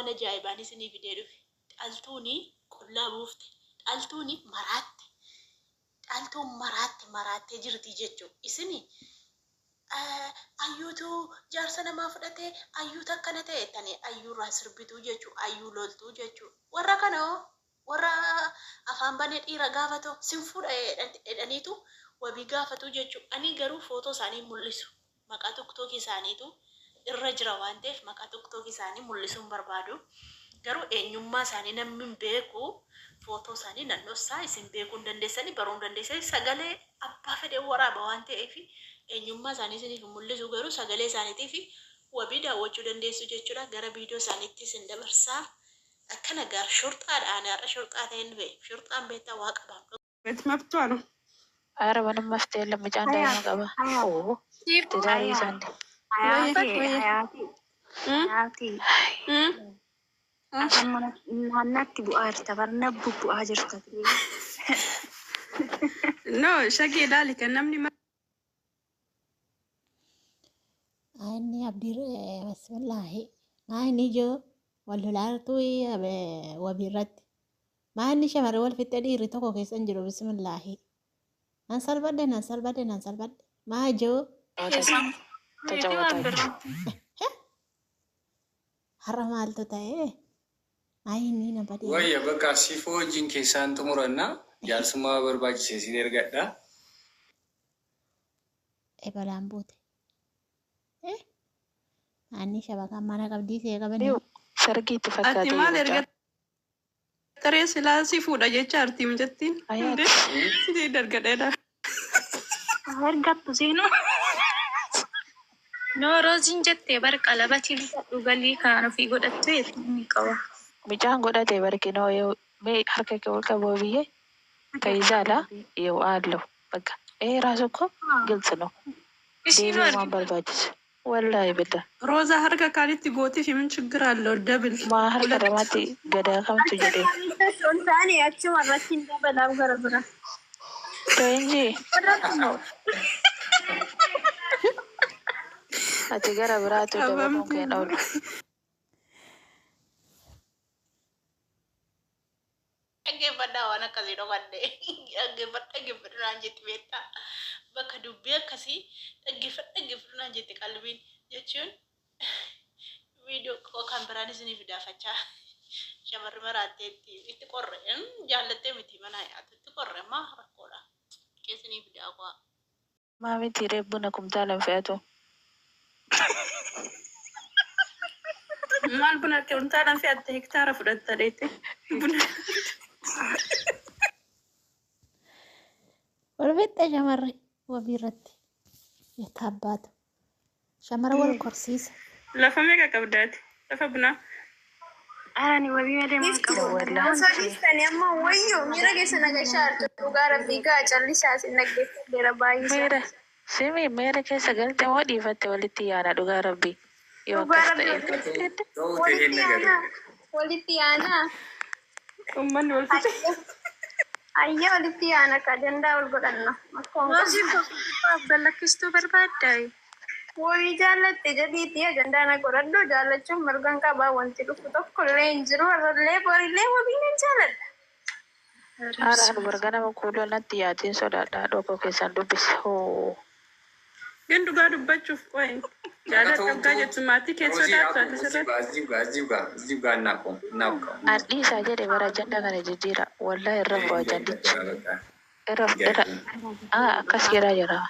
وانا جايباني سني فيديو قالتوني كلها بوفتي قالتوني مرات جرتي جتشو اسني ayyuutu jaarsa namaa fudhate ayyuu takkana ta'e tani ayyuu irraa sirbituu jechuu ayyuu loltuu jechuu warra kana warra afaan banee dhiira gaafatoo sin fuudha jedhaniitu wabii gaafatu jechuu ani garuu footoo isaanii mul'isu maqaa tiktookii isaaniitu irra jira waan ta'eef maqaa tiktookii isaanii mul'isuun barbaadu garuu eenyummaa isaanii namni hin beeku footoo isaanii naannoo isaa isin beekuu hin dandeessanii baruu hin dandeessanii sagalee abbaa fedhee waraaba waan ta'eef eenyummaa isaanii isiniif mul'isu garuu sagalee isaaniitiif wabii daawwachuu dandeessu jechuudha gara viidiyoo isaaniitti isin dabarsaa akkana gaar shurxaadhaan har'a shurxaa ta'een ba'e shurxaan beektaa waa qabaa. Beet maftuu anu. Ara mana maftee lamma caandee nama qaba. Oo. Tidaarii isaanii. Hayaati. Akan naannatti bu'aa jirta barna bu'aa jirta. No shagee ilaali kan namni Ini abdir bismillahi. Ma ini jo walular tu wabirat. Ma ini syamar wal fitta diri toko kesan jero bismillahi. Nansal bade. Ma jo. Haram al tu tae. Ma ini na bade. Wah ya bekasi fojin kesan tumurana. Jar semua berbagi sesi dergada. Balambut. Ani shabaka mana kabdi saya kabani. Sargi itti fakkaate. ati maal erga taree silaa si fuudha jecha artii mijattiin. Ayaati. Sidee dargadheedha. Ergattu seenu. No roziin jettee bar qalabati dhugalii kaan ofii godhattee ni qaba. Mijaan godhatee barkinoo yoo mee harka kee ol qaboo biyyee kaizaala yoo aallo bakka raasukko gilsino deebii waan barbaachisu wallahi billa Roza harka kaanitti gootii fi min ችግር አለው ደብል maa harka namaatti gadaa kamtu jedhee Sontaani achuma irratti hin dabalaan gara bira. Teenji ati gara biraatu dabaluun keen oolu. Dhaggeeffadhaa waan akkasii dhokadhe dhaggeeffadhaan jetti beektaa bakka dubbii akkasii dhaggeeffadhaan jetti qalbiin jechuun viidiyoo kan biraan isiniif daafachaa shamarri maraatteetti itti qorre jaallattee miti mana yaatu itti qorre maa rakkoodha keessaniif daawwaa. Maamiti reebbuna kumtaalan fe'atu. maal buna kumtaalan fe'atte hektaara fudhatta deette buna. Walfitta shamarri wabiirratti taabbaatu shamara wal korsiisa. Lafa meeqa qabdaati? Lafa bunaa. Arani wabii malee maal qabu? Sadiistani amma wayyoo miira keessa nagashaa artu dhugaa rabbii gaa callisaa sin naggeeffadheera baay'isa. Meera simi meera keessa galte moo dhiifatte walitti yaana dhugaa rabbii yoo Dhugaa akkas ta'e. rabbii walitti yaana. Uummanni wal fixe. Ayya walitti yaana ka dandaa wal godhanna. Ballakkistuu barbaaddaa? Wayii jaallatte jedhiitii ajandaana godhadhu jaallachuun mirgan qabaa wanti dhufu tokkollee hin jiru warrallee borillee wabiin hin jaalladha. Haadhaan bargana makuuloo natti yaatiin sodaadhaa dhokoo keessan dubbise hoo. Gan dhugaa dubbachuuf qo'e. Jaalladha dhugaa jettu maatii keessa sodaatu ati sirriitti. Ziga naako. Adii isaa jedhe bara ajanda kana jijjiira wallaa irra bu'aa ajandichi. Irra akkas jedhaa jira.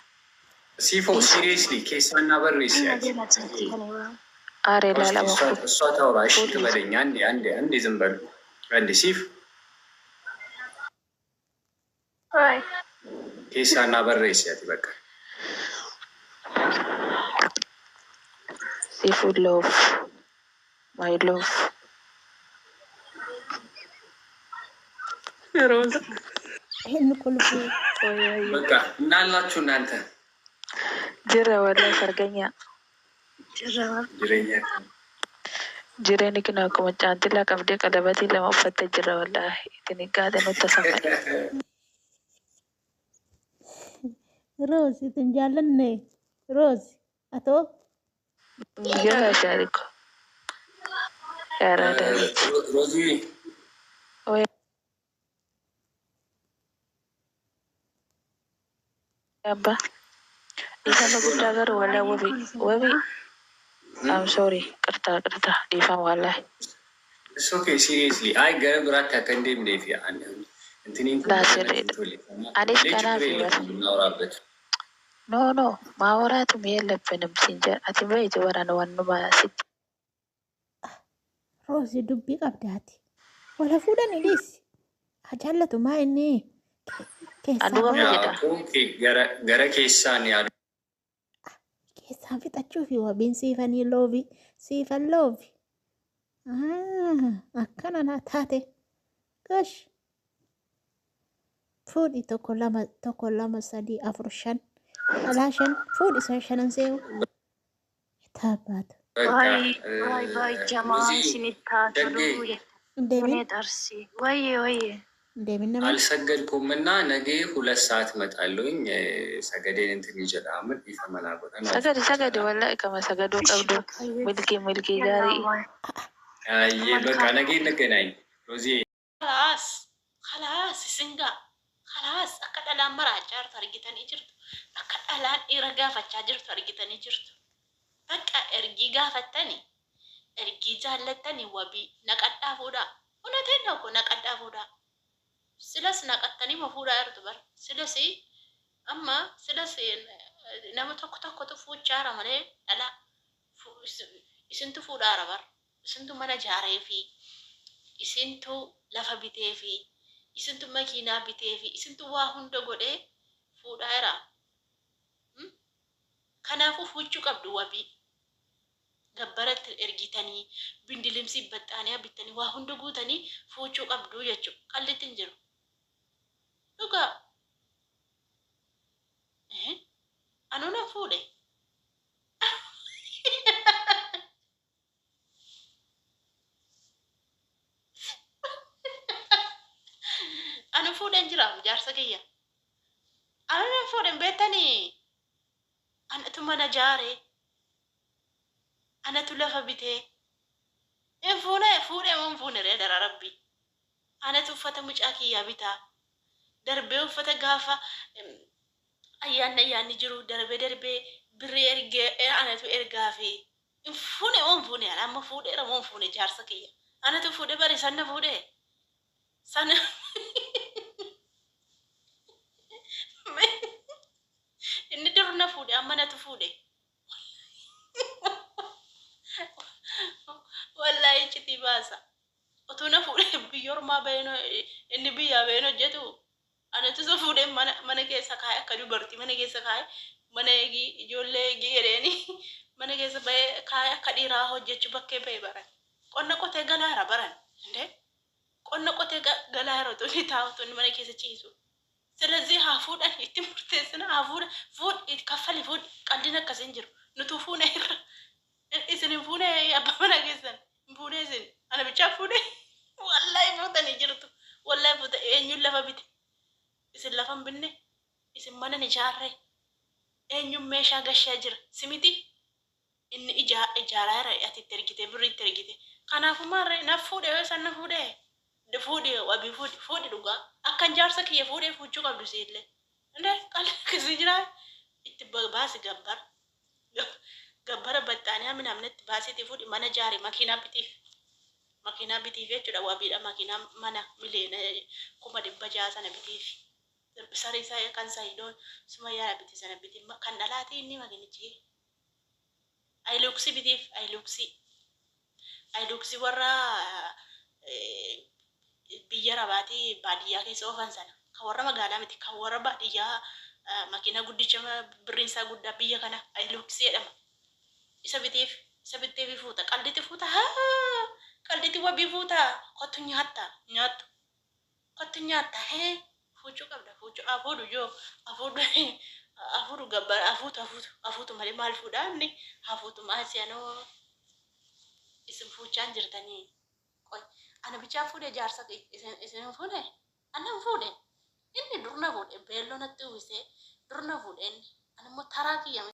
Sifo seriously kesan nabarrisi ati. Aare laalama fu. እሷ ታውራ እሺ ትበለኝ አንዴ ዝም በሉ አንዴ ሲፍ Ay. kesan nabarrisi ati በቃ Seafood love. My love. Roza. Inni kulfu. በቃ እናላችሁ እናንተ Jira wallaahi sarganya. jireenya Jireenyi kun akkuma caantila qabdee qadabatii lama uffattee jira wallaahi. Itin eeggaate nutti sammade. Rose itin jaallanne Rose atoo Jira shaariko. Arada. Rozi Wai abba. Isa magudda garu wala wabi. Wabi. I'm sorry. Kerta. Difam wallahi. it's okay seriously. I gara biratti akka hin deemneef intiniin kun That's natti it. tole. Anis Illee kanaaf ችግር bar. የለብንም እናወራበት። No. Maawaraatu የለብንም ሲንጀር ati bayti waran wannuma sitti. Roosii dubbii qabdaati. Wala fuudhan idis. Jaallatu maa inni keessaa Aduwama ba'a. jedha. Kun gara keessaan yaadu. Keessaan fixachuu fi wabiin siifanii loobi. Siifan loobi. Akkana naa taate. Gosh. Fuudhi tokko lama sadii afur shan. Alaa shan fuudhi shanan seewu. Taabbaatu. Vai jamaa isinitti tolu Deemin darsi. Wayye. deemin nama. አልሰገድኩም እና ነገ 2 ሰዓት እመጣለሁኝ። ሰገዴን እንትን ይጀዳምን ይፈመላ ጎዳና Sagadi wallahi kama sagaduu qabdu. Milkii gaarii. በቃ ነገ እንገናኝ ሮዚ። خلاص سنجا خلاص akka dhalaan maraachaa jirtu argitanii jirtu. Akka dhalaan dhiira gaafachaa jirtu argitanii jirtu. Bakka ergii gaafattanii ergii jaallattanii wabii naqadhaa fuudhaa. Unateen tokko naqadhaa fuudhaa. Silas naqattanii ma fuudhaa jirtu bara. Silas amma silas nama tokkotu fuuchaara malee dhalaa. Isintu fuudhaara bara. Isintu mana jaaree fi isintu lafa bitee fi isintu makiinaa bitee fi isintu waa hunda godhee fuudhaa jira. Kanaafuu fuuchuu qabdu wabii. Gabbaratti ergitanii bindilimsi baxxaanii bittanii waa hunda guutanii fuuchuu qabdu jechuudha. Qallitti hin jiru. Dhugaa. Anuuna fuudhe. Anu fuudhen jira jaarsa kiyya. Anuuna fuudhen beektanii. Anatu mana jaaree. Anatu lafa bitee. Fuudhee mun fuudheree dara rabbi. Anatu uffata mucaa kiyyaa bitaa. Darbee uffata gaafa ayyaanni jiru darbee birrii ergee anatu ergaa fi fuudhee amma fuudheera mun fuudhe jaarsa kiyya. Anatu fuudhee bari sanna fuudhee. Sana inni durna fuudhe amma natu fuudhe. Wallahi citi baasa. Otoo na fuudhee biyya ormaa baheen inni biyyaa baheen hojjetu anatu isa fuudhee mana keessa kaa'e akka dubartii mana keessa kaa'e mana eegii ijoollee eegii jedheeni mana keessa bahee kaa'e akka dhiiraa hojjechuu bakkee bahee baran. Qonna qotee galaara baran. Qonna qotee galaara otoo inni taa'u otoo inni mana keessa ciisu. ስለዚህ ሀፉዳን ኢትምርቴስና ፉድ ከፈል ፉድ ቀልድን akkasiin jiru nutu fuune irra isin fuune abbamana keessan fuune isin ana bichaa fuune wallahi fuutanii jirtu wallahi fuuta eenyuun lafa bite isin lafan binne isin mana ni jaarre eenyuun meeshaa gashaa jira simiti inni ijaaraa irra ati itti ergite birri itti ergite kanaafuu maarre na fuudhe yoo san na fuudhe fuudhe wabii fuudhe dhugaa akkan jaarsa kiyya fuudhee fuuchuu qabdu siillee. Indee qalli akkasii jira itti baasi gabbara baxxaanii namnatti baasiitii fuudhi mana jaare makiinaa bitiif jechuudha wabiidha makiinaa mana miliyoona 600,000 sana bitiif. Sarii isaa kan saayidoon suma yaala biti sana bitiif kan dhalaatii inni makiinichi. Ayiluuksii bitiif ayiluuksii warra biyya rabaatii baadiyyaa keessa oofan sana kan warra magaalaa miti kan warra baadiyyaa makiinaa guddicha birriin isaa guddaa biyya kana ayiluuksii jedhama. Isa bitee fi fuuta qal'iti fuuta qal'iti wabii fuuta kottu nyaattu kottu nyaatta fuuchuu qabda fuuchuu afuudhu yoo afuudhu gabbara afuutu malee maal fuudhaa inni afuutu maal siyanoo isin fuuchaan jirtanii. Ana bichaa fuudhee jaarsa isin fuudhe anan fuudhe inni durna fuudhe beelloo natti uwwisee durna fuudhe inni anammoo taraa kiyya